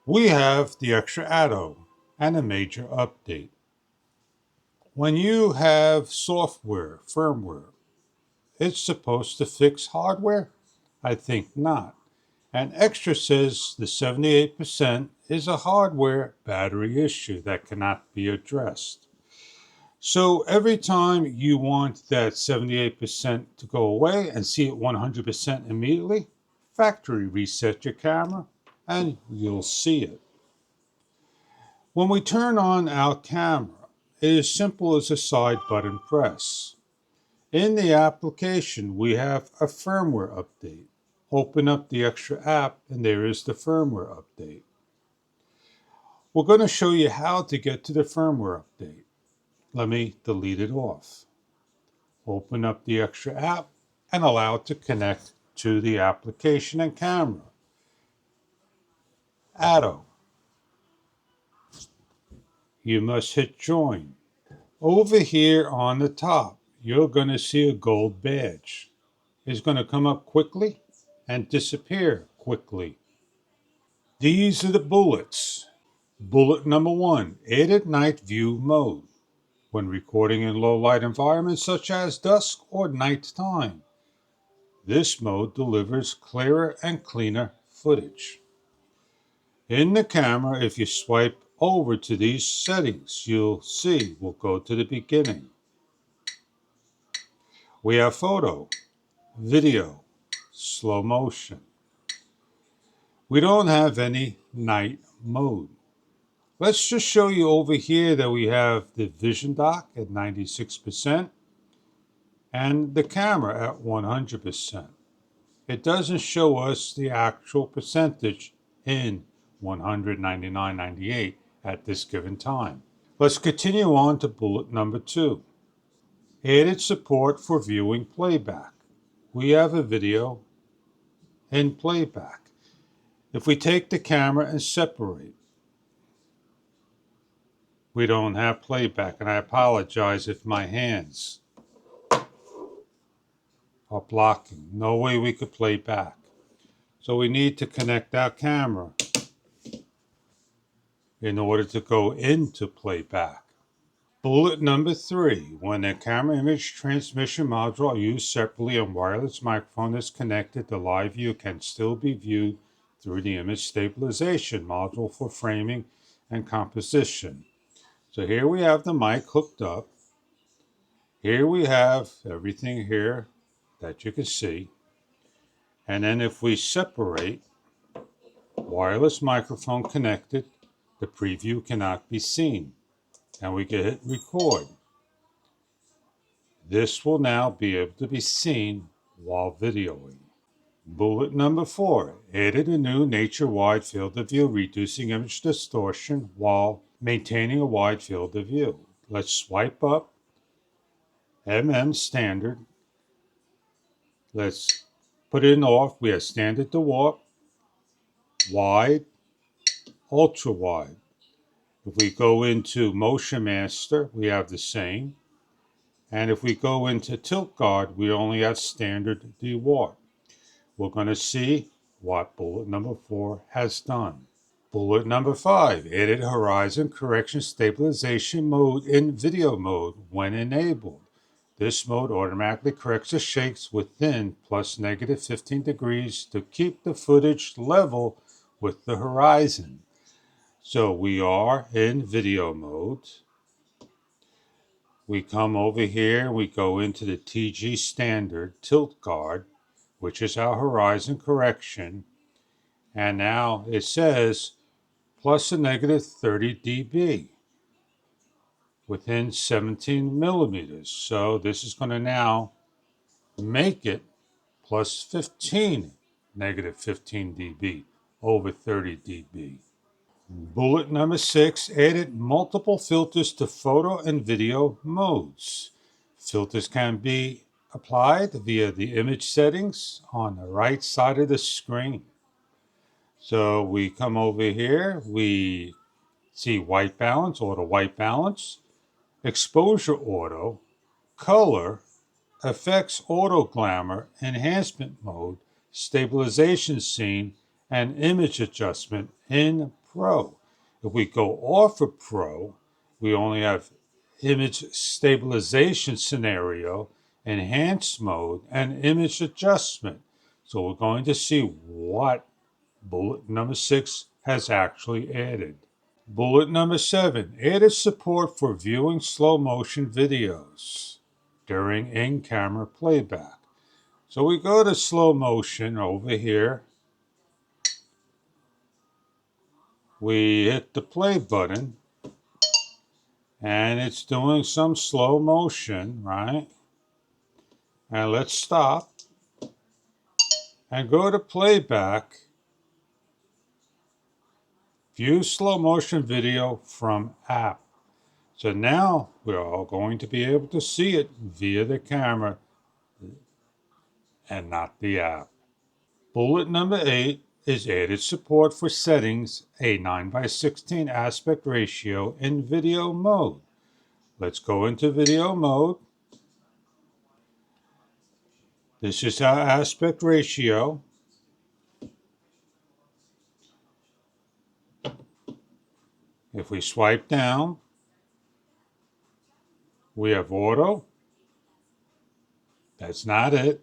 We have the Xtra Atto and a major update. When you have software, firmware, it's supposed to fix hardware? I think not. And Xtra says the 78% is a hardware battery issue that cannot be addressed. So every time you want that 78% to go away and see it 100% immediately, factory reset your camera and you'll see it. When we turn on our camera, it is simple as a side button press. In the application, we have a firmware update. Open up the Xtra app and there is the firmware update. We're going to show you how to get to the firmware update. Let me delete it off. Open up the Xtra app and allow it to connect to the application and camera. Atto. You must hit join. Over here on the top, you're going to see a gold badge. It's going to come up quickly and disappear quickly. These are the bullets. Bullet number 1, edit night view mode. When recording in low light environments such as dusk or nighttime, this mode delivers clearer and cleaner footage. In the camera, if you swipe over to these settings, you'll see we'll go to the beginning. We have photo, video, slow motion. We don't have any night mode. Let's just show you over here that we have the vision dock at 96% and the camera at 100%. It doesn't show us the actual percentage in 199.98 at this given time. Let's continue on to bullet number 2. Added support for viewing playback. We have a video in playback. If we take the camera and separate, we don't have playback, and I apologize if my hands are blocking. No way we could play back. So we need to connect our camera in order to go into playback. Bullet number 3. When a camera image transmission module are used separately and wireless microphone is connected, the live view can still be viewed through the image stabilization module for framing and composition. So here we have the mic hooked up. Here we have everything here that you can see. And then if we separate, wireless microphone connected, the preview cannot be seen. And we can hit record. This will now be able to be seen while videoing. Bullet number 4. Added a new nature-wide field of view, reducing image distortion while maintaining a wide field of view. Let's swipe up. Standard. Let's put it in off. We have standard to warp, wide, ultra wide. If we go into Motion Master, we have the same. And if we go into Tilt Guard, we only have standard dewarp. We're going to see what bullet number 4 has done. Bullet number 5, edit horizon correction stabilization mode in video mode when enabled. This mode automatically corrects the shakes within plus negative 15 degrees to keep the footage level with the horizon. So we are in video mode. We come over here, we go into the TG standard tilt guard, which is our horizon correction. And now it says plus a negative 30 dB within 17 millimeters. So this is going to now make it plus 15, negative 15 dB over 30 dB. Bullet number 6, edit multiple filters to photo and video modes. Filters can be applied via the image settings on the right side of the screen. So we come over here, we see white balance, auto white balance, exposure auto, color, effects auto glamour, enhancement mode, stabilization scene, and image adjustment in Pro. If we go off of Pro, we only have image stabilization scenario, enhanced mode, and image adjustment. So we're going to see what bullet number 6 has actually added. Bullet number 7, added support for viewing slow motion videos during in-camera playback. So we go to slow motion over here. We hit the play button and it's doing some slow motion, right? And let's stop and go to playback. View slow motion video from app. So now we're all going to be able to see it via the camera and not the app. Bullet number 8 is added support for settings a 9:16 aspect ratio in video mode. Let's go into video mode. This is our aspect ratio. If we swipe down, we have auto. That's not it.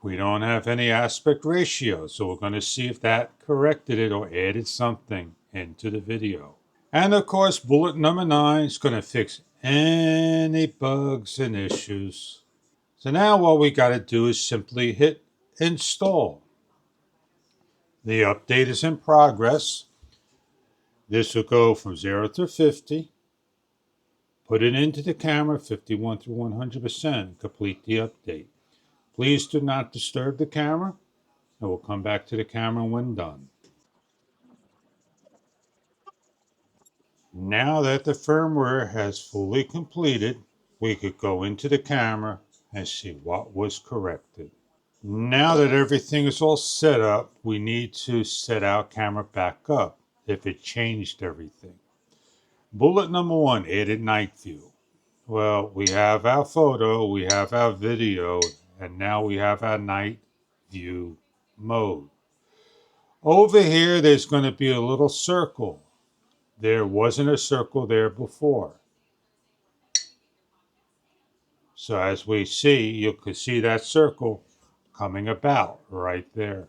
We don't have any aspect ratio, so we're going to see if that corrected it or added something into the video. And of course, bullet number 9 is going to fix any bugs and issues. So now what we got to do is simply hit install. The update is in progress. This will go from 0 to 50. Put it into the camera, 51 through 100%. Complete the update. Please do not disturb the camera, and we'll come back to the camera when done. Now that the firmware has fully completed, we could go into the camera and see what was corrected. Now that everything is all set up, we need to set our camera back up if it changed everything. Bullet number 1, added night view. Well, we have our photo, we have our video, and now we have our night view mode. Over here, there's going to be a little circle. There wasn't a circle there before. So as we see, you can see that circle coming about right there.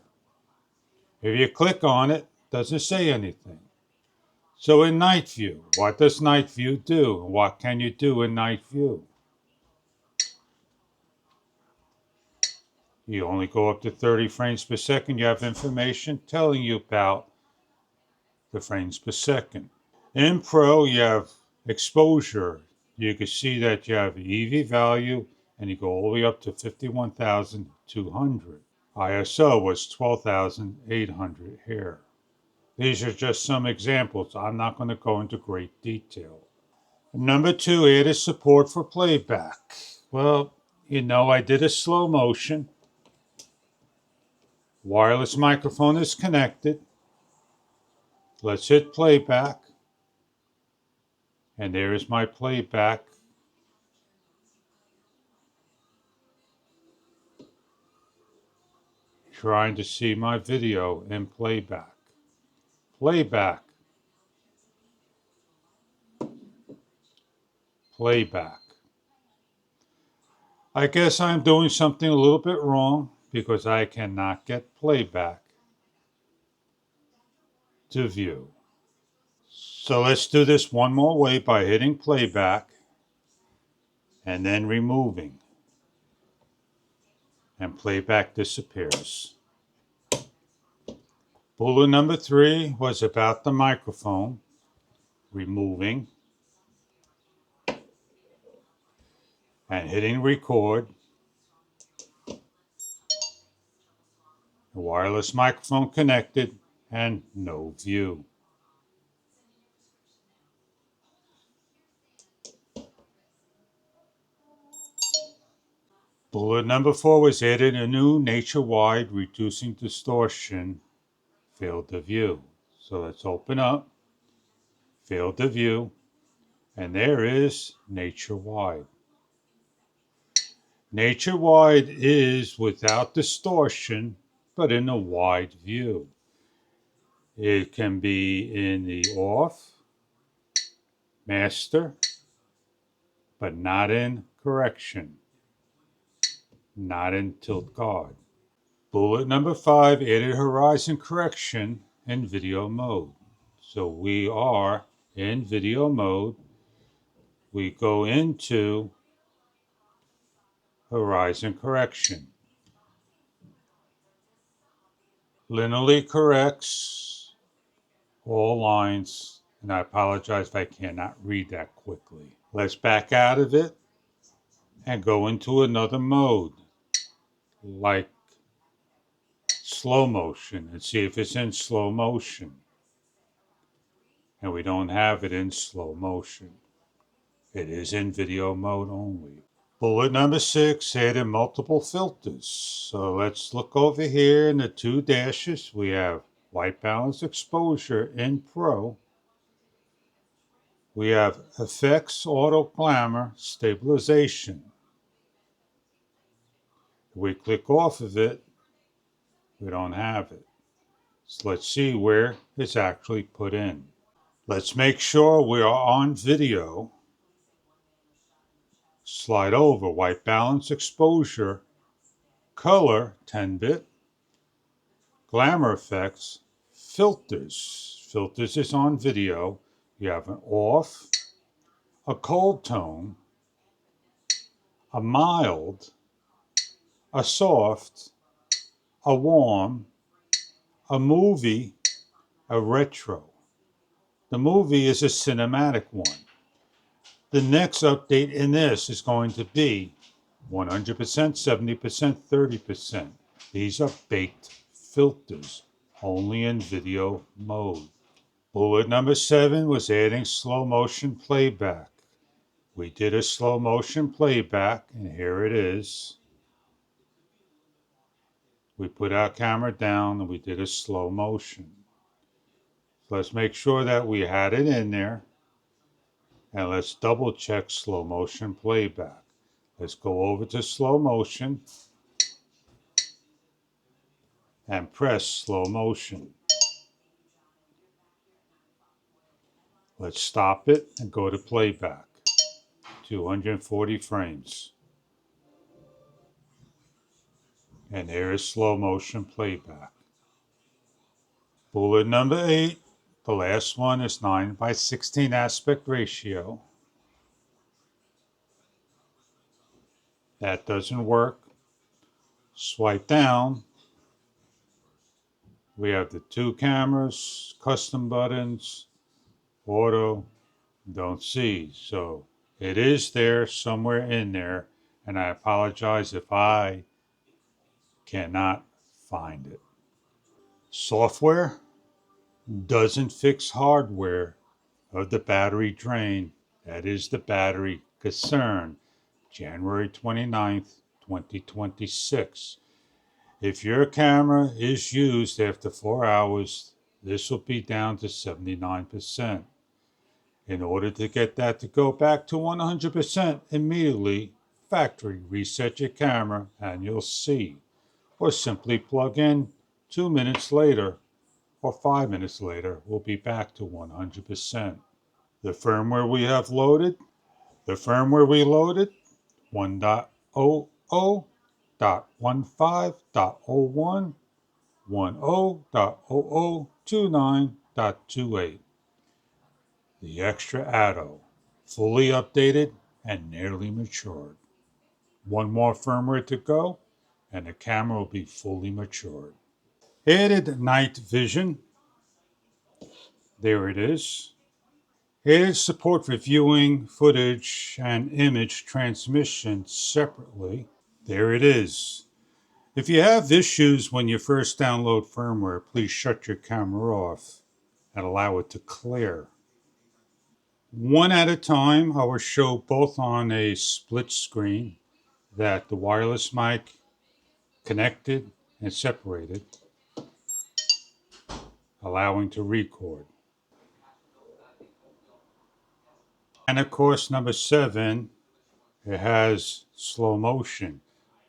If you click on it, it doesn't say anything. So in night view, what does night view do? What can you do in night view? You only go up to 30 frames per second. You have information telling you about the frames per second. In Pro, you have exposure. You can see that you have EV value and you go all the way up to 51,200. ISO was 12,800 here. These are just some examples. I'm not going to go into great detail. Number 2, added support for playback. Well, I did a slow motion. Wireless microphone is connected. Let's hit playback. And there is my playback. Trying to see my video in playback. Playback. Playback. I guess I'm doing something a little bit wrong because I cannot get playback to view. So let's do this one more way by hitting playback and then removing. And playback disappears. Bullet number 3 was about the microphone. Removing. And hitting record. The wireless microphone connected and no view. Bullet number 4 was added a new nature-wide reducing distortion field of view. So let's open up field of view and there is nature-wide. Nature-wide is without distortion, but in a wide view. It can be in the off, master, but not in correction, not in tilt guard. Bullet number 5, added horizon correction in video mode. So we are in video mode. We go into horizon correction. Linearly corrects all lines, and I apologize if I cannot read that quickly. Let's back out of it and go into another mode, like slow motion, and see if it's in slow motion. And we don't have it in slow motion. It is in video mode only. Bullet number 6, added multiple filters. So let's look over here in the 2 dashes. We have white balance exposure in Pro. We have effects, auto glamour, stabilization. If we click off of it, we don't have it. So let's see where it's actually put in. Let's make sure we are on video. Slide over white balance exposure, color 10-bit, glamour effects, filters. Filters is on video. You have an off, a cold tone, a mild, a soft, a warm, a movie, a retro. The movie is a cinematic one. The next update in this is going to be 100%, 70%, 30%. These are baked filters, only in video mode. Bullet number 7 was adding slow motion playback. We did a slow motion playback, and here it is. We put our camera down and we did a slow motion. So let's make sure that we had it in there. And let's double check slow motion playback. Let's go over to slow motion and press slow motion. Let's stop it and go to playback. 240 frames. And there is slow motion playback. Bullet number 8. The last one is 9:16 aspect ratio. That doesn't work. Swipe down. We have the 2 cameras, custom buttons, auto, don't see. So it is there somewhere in there, and I apologize if I cannot find it. Software doesn't fix hardware of the battery drain. That is the battery concern. January 29th, 2026. If your camera is used after 4 hours, this will be down to 79%. In order to get that to go back to 100% immediately, factory reset your camera and you'll see. Or simply plug in 2 minutes later or 5 minutes later, we'll be back to 100%. The firmware we have loaded, 1.00.15.01, 10.0029.28. The Xtra Atto, fully updated and nearly matured. One more firmware to go, and the camera will be fully matured. Added night vision. There it is. Added support for viewing footage and image transmission separately. There it is. If you have issues when you first download firmware, please shut your camera off and allow it to clear. One at a time, I will show both on a split screen that the wireless mic connected and separated, allowing to record. And of course, number 7 It has slow motion.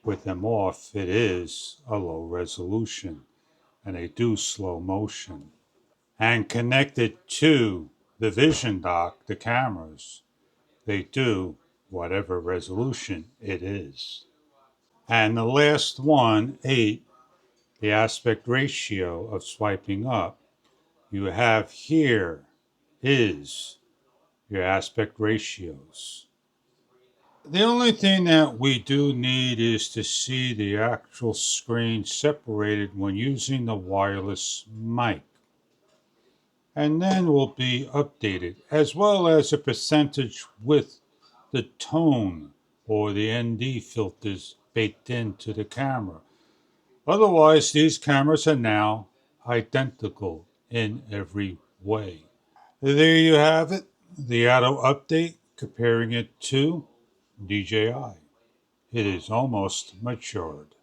With them off, it is a low resolution, and they do slow motion. And connected to the vision dock, the cameras, they do whatever resolution it is. And the last one, 8, the aspect ratio of swiping up you have here is your aspect ratios. The only thing that we do need is to see the actual screen separated when using the wireless mic. And then will be updated, as well as a percentage with the tone or the ND filters baked into the camera. Otherwise, these cameras are now identical in every way. There you have it, the Atto update comparing it to DJI. It is almost matured.